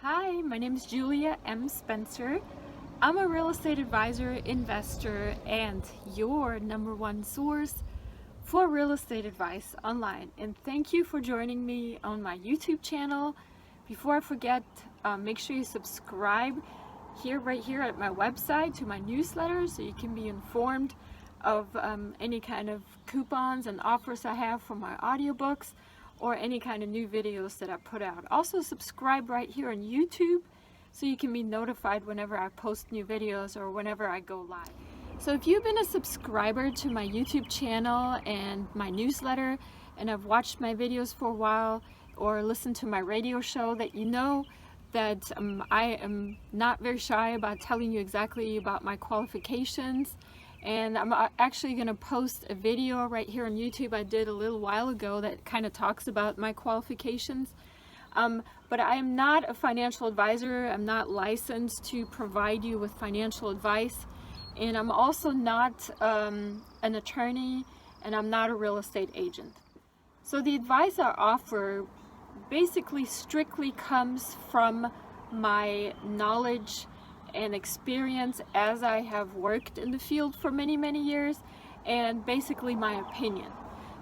Hi, my name is Julia M. Spencer. I'm a real estate advisor, investor, and your number one source for real estate advice online. And thank you for joining me on my YouTube channel. Before I forget, make sure you subscribe right here at my website to my newsletter so you can be informed of any kind of coupons and offers I have for my audiobooks, or any kind of new videos that I put out. Also subscribe right here on YouTube so you can be notified whenever I post new videos or whenever I go live. So if you've been a subscriber to my YouTube channel and my newsletter and have watched my videos for a while or listened to my radio show, that you know that I am not very shy about telling you exactly about my qualifications. And I'm actually going to post a video right here on YouTube I did a little while ago that kind of talks about my qualifications. But I am not a financial advisor. I'm not licensed to provide you with financial advice. And I'm also not an attorney, and I'm not a real estate agent. So the advice I offer basically strictly comes from my knowledge and experience as I have worked in the field for many years, and basically my opinion.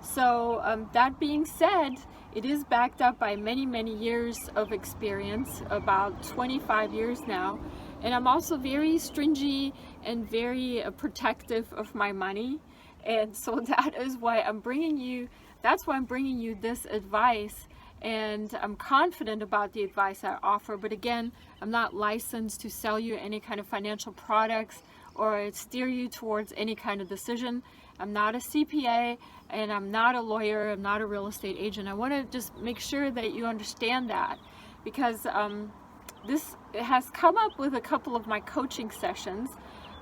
So that being said, it is backed up by many years of experience, about 25 years now, and I'm also very stringy and very protective of my money. And so that's why I'm bringing you this advice. And I'm confident about the advice I offer, but again, I'm not licensed to sell you any kind of financial products or steer you towards any kind of decision. I'm not a CPA, and I'm not a lawyer. I'm not a real estate agent. I want to just make sure that you understand that, because this has come up with a couple of my coaching sessions,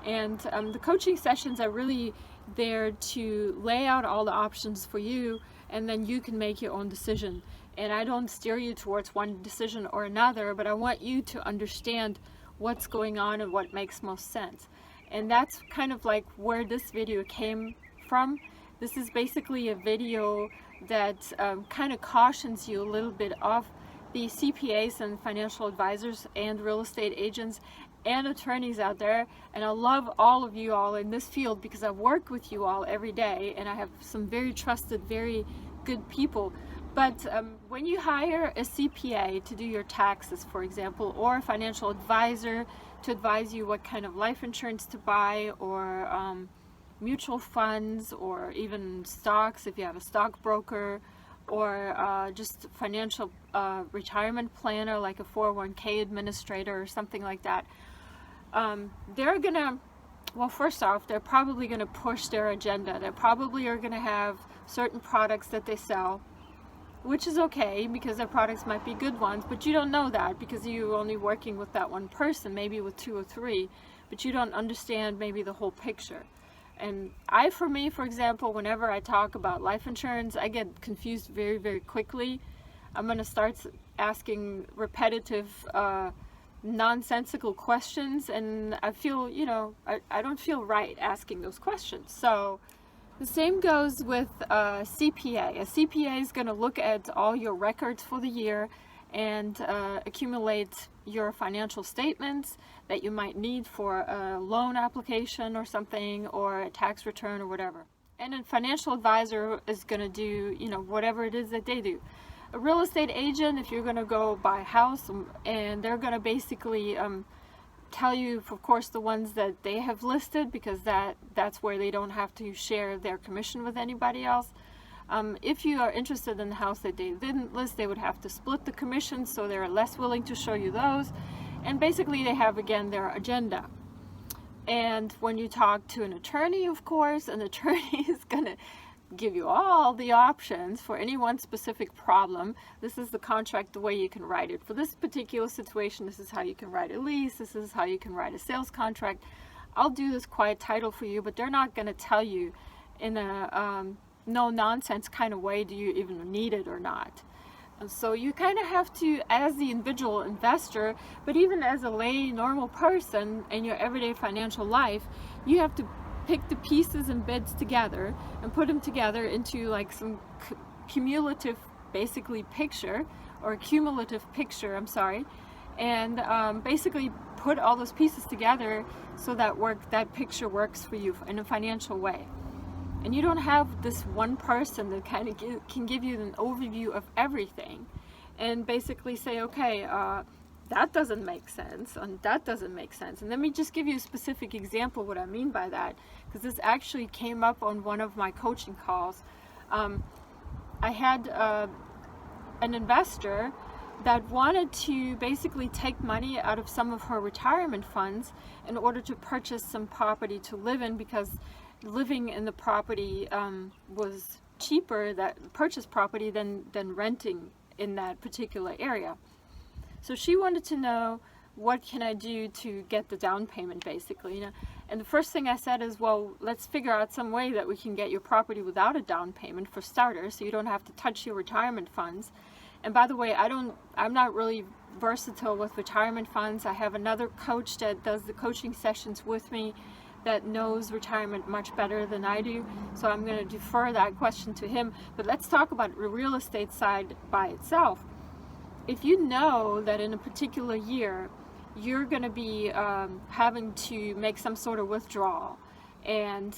and the coaching sessions are really there to lay out all the options for you, and then you can make your own decision. And I don't steer you towards one decision or another, but I want you to understand what's going on and what makes most sense. And that's kind of like where this video came from. This is basically a video that kind of cautions you a little bit of the CPAs and financial advisors and real estate agents and attorneys out there. And I love all of you all in this field because I work with you all every day, and I have some very trusted, very good people. But when you hire a CPA to do your taxes, for example, or a financial advisor to advise you what kind of life insurance to buy, or mutual funds, or even stocks if you have a stockbroker, or just financial retirement planner like a 401k administrator or something like that, they're gonna, well, first off, they're probably gonna push their agenda. They probably are gonna have certain products that they sell, which is okay because their products might be good ones, but you don't know that because you're only working with that one person, maybe with 2 or 3, but you don't understand maybe the whole picture. And for me, for example, whenever I talk about life insurance, I get confused very quickly. I'm going to start asking repetitive, nonsensical questions, and I feel, I don't feel right asking those questions. So the same goes with a CPA. A CPA is going to look at all your records for the year and accumulate your financial statements that you might need for a loan application or something, or a tax return or whatever. And a financial advisor is going to do, whatever it is that they do. A real estate agent, if you're going to go buy a house, and they're going to basically tell you, of course, the ones that they have listed, because that's where they don't have to share their commission with anybody else. If you are interested in the house that they didn't list, they would have to split the commission, so they're less willing to show you those. And basically they have, again, their agenda. And when you talk to an attorney, of course, an attorney is going to give you all the options for any one specific problem. This is the contract, the way you can write it. For this particular situation, this is how you can write a lease. This is how you can write a sales contract. I'll do this quiet title for you, but they're not going to tell you in a no-nonsense kind of way, do you even need it or not. And so you kind of have to, as the individual investor, but even as a lay, normal person in your everyday financial life, you have to pick the pieces and bits together and put them together into like some cumulative, basically, picture, or cumulative picture, I'm sorry, and basically put all those pieces together so that picture works for you in a financial way. And you don't have this one person that kind of can give you an overview of everything and basically say, okay, that doesn't make sense, and that doesn't make sense. And let me just give you a specific example what I mean by that, because this actually came up on one of my coaching calls. I had an investor that wanted to basically take money out of some of her retirement funds in order to purchase some property to live in, because living in the property was cheaper, that purchase property, than renting in that particular area. So she wanted to know, what can I do to get the down payment, basically, you know? And the first thing I said is, well, let's figure out some way that we can get your property without a down payment for starters, so you don't have to touch your retirement funds. And by the way, I'm not really versatile with retirement funds. I have another coach that does the coaching sessions with me that knows retirement much better than I do, so I'm going to defer that question to him. But let's talk about the real estate side by itself. If you know that in a particular year you're going to be having to make some sort of withdrawal and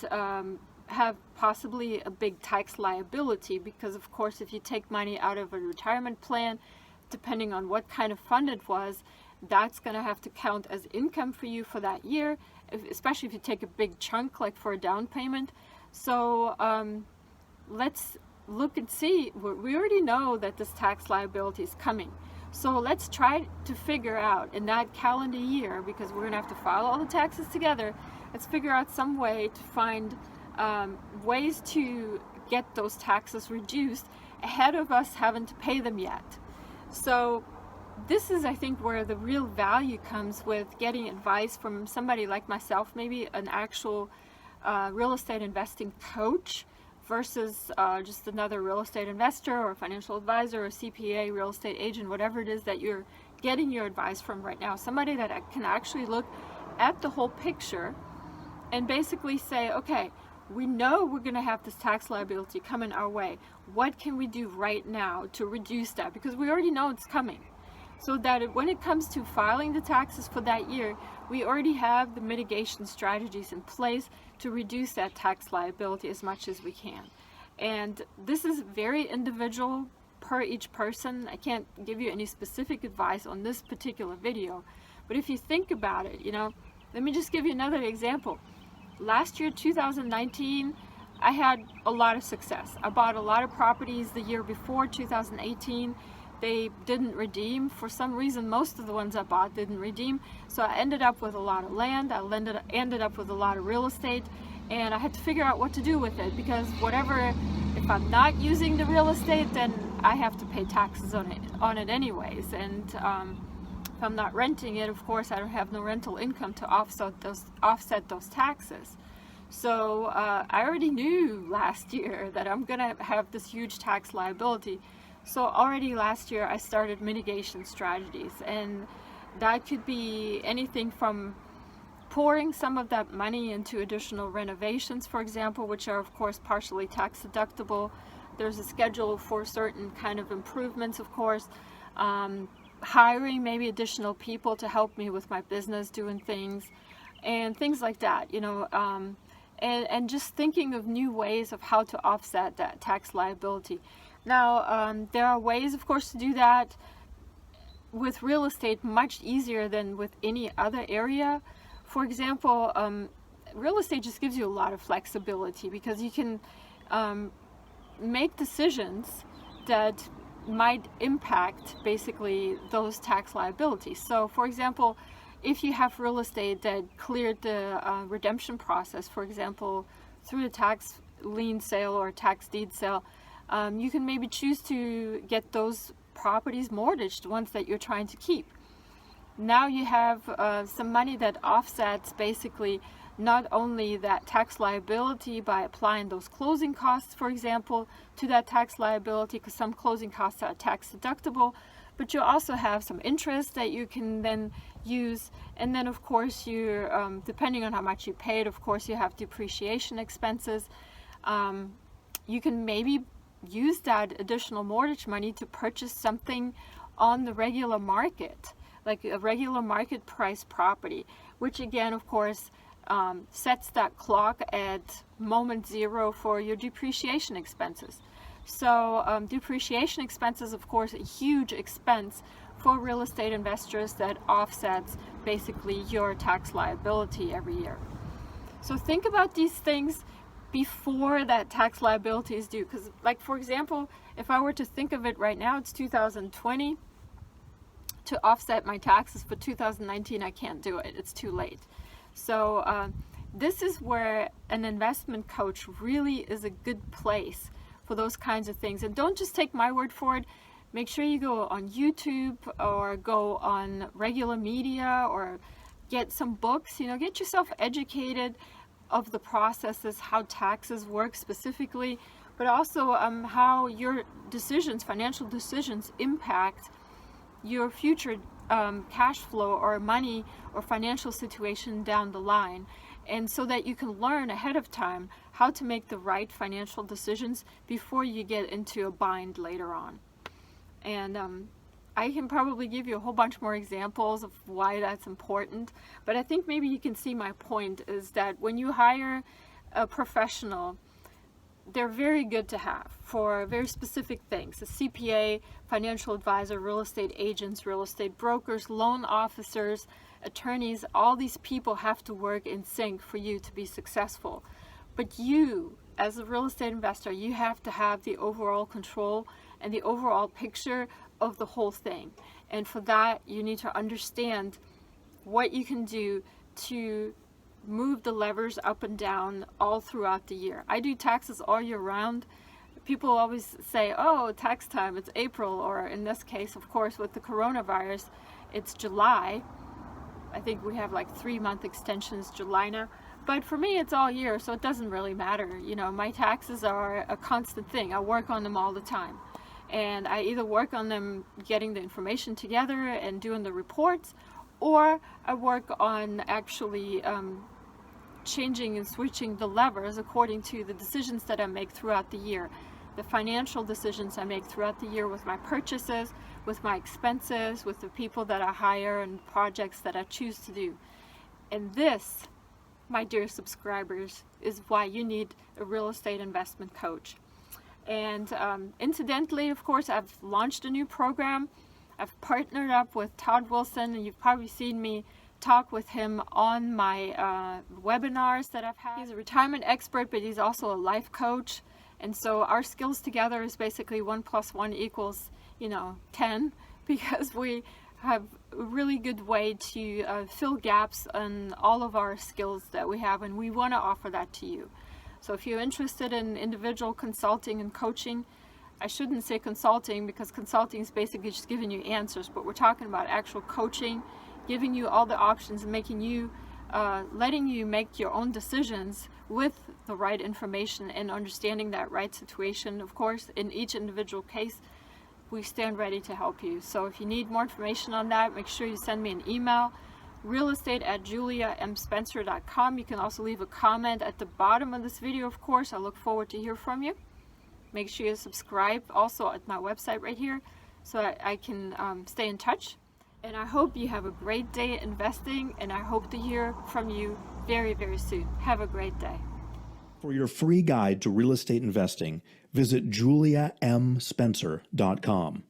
have possibly a big tax liability, because of course if you take money out of a retirement plan, depending on what kind of fund it was, that's going to have to count as income for you for that year, especially if you take a big chunk like for a down payment. So let's look and see. We already know that this tax liability is coming, so let's try to figure out in that calendar year, because we're going to have to file all the taxes together, let's figure out some way to find ways to get those taxes reduced ahead of us having to pay them yet. So this is, I think, where the real value comes with getting advice from somebody like myself, maybe an actual real estate investing coach, versus just another real estate investor or financial advisor or CPA, real estate agent, whatever it is that you're getting your advice from right now. Somebody that can actually look at the whole picture and basically say, okay, we know we're going to have this tax liability coming our way. What can we do right now to reduce that? Because we already know it's coming. So that when it comes to filing the taxes for that year, we already have the mitigation strategies in place to reduce that tax liability as much as we can. And this is very individual per each person. I can't give you any specific advice on this particular video, but if you think about it, you know, let me just give you another example. Last year, 2019, I had a lot of success. I bought a lot of properties the year before, 2018. They didn't redeem. For some reason, most of the ones I bought didn't redeem. So I ended up with a lot of land. I ended up with a lot of real estate. And I had to figure out what to do with it, because if I'm not using the real estate, then I have to pay taxes on it anyways. And if I'm not renting it, of course, I don't have no rental income to offset those taxes. So I already knew last year that I'm going to have this huge tax liability. So already last year I started mitigation strategies, and that could be anything from pouring some of that money into additional renovations, for example, which are of course partially tax deductible. There's a schedule for certain kind of improvements, of course. Hiring maybe additional people to help me with my business, doing things and things like that, you know, and just thinking of new ways of how to offset that tax liability. Now, there are ways, of course, to do that with real estate much easier than with any other area. For example, real estate just gives you a lot of flexibility, because you can make decisions that might impact basically those tax liabilities. So, for example, if you have real estate that cleared the redemption process, for example, through a tax lien sale or tax deed sale, you can maybe choose to get those properties mortgaged, the ones that you're trying to keep. Now you have some money that offsets basically not only that tax liability by applying those closing costs, for example, to that tax liability, because some closing costs are tax deductible, but you also have some interest that you can then use. And then of course you're, depending on how much you paid, of course you have depreciation expenses. You can maybe use that additional mortgage money to purchase something on the regular market, like a regular market price property, which again, of course, sets that clock at moment zero for your depreciation expenses. So depreciation expenses, of course, a huge expense for real estate investors that offsets basically your tax liability every year. So think about these things before that tax liability is due. Because, like, for example, if I were to think of it right now, it's 2020. To offset my taxes for 2019, I can't do it. It's too late. So this is where an investment coach really is a good place for those kinds of things. And don't just take my word for it. Make sure you go on YouTube or go on regular media or get some books. You know, get yourself educated of the processes, how taxes work specifically, but also how your decisions, financial decisions, impact your future cash flow or money or financial situation down the line. And so that you can learn ahead of time how to make the right financial decisions before you get into a bind later on. And I can probably give you a whole bunch more examples of why that's important, but I think maybe you can see my point is that when you hire a professional, they're very good to have for very specific things. A CPA, financial advisor, real estate agents, real estate brokers, loan officers, attorneys, all these people have to work in sync for you to be successful. But you, as a real estate investor, you have to have the overall control and the overall picture of the whole thing. And for that, you need to understand what you can do to move the levers up and down all throughout the year. I do taxes all year round. People always say, oh, tax time, it's April, or in this case, of course, with the coronavirus, it's July. I think we have like 3-month extensions, July now. But for me, it's all year, so it doesn't really matter. You know, my taxes are a constant thing. I work on them all the time. And I either work on them getting the information together and doing the reports, or I work on actually changing and switching the levers according to the decisions that I make throughout the year. The financial decisions I make throughout the year with my purchases, with my expenses, with the people that I hire and projects that I choose to do. And this, my dear subscribers, is why you need a real estate investment coach. And incidentally, of course, I've launched a new program. I've partnered up with Todd Wilson, and you've probably seen me talk with him on my webinars that I've had. He's a retirement expert, but he's also a life coach. And so our skills together is basically 1 + 1 = 10, because we have a really good way to fill gaps in all of our skills that we have, and we want to offer that to you. So if you're interested in individual consulting and coaching, I shouldn't say consulting, because consulting is basically just giving you answers, but we're talking about actual coaching, giving you all the options and making you, letting you make your own decisions with the right information and understanding that right situation. Of course, in each individual case, we stand ready to help you. So if you need more information on that, make sure you send me an email, realestate@juliamspencer.com. You can also leave a comment at the bottom of this video, of course. I look forward to hear from you. Make sure you subscribe also at my website right here so I can stay in touch. And I hope you have a great day investing, and I hope to hear from you very, very soon. Have a great day. For your free guide to real estate investing, visit juliamspencer.com.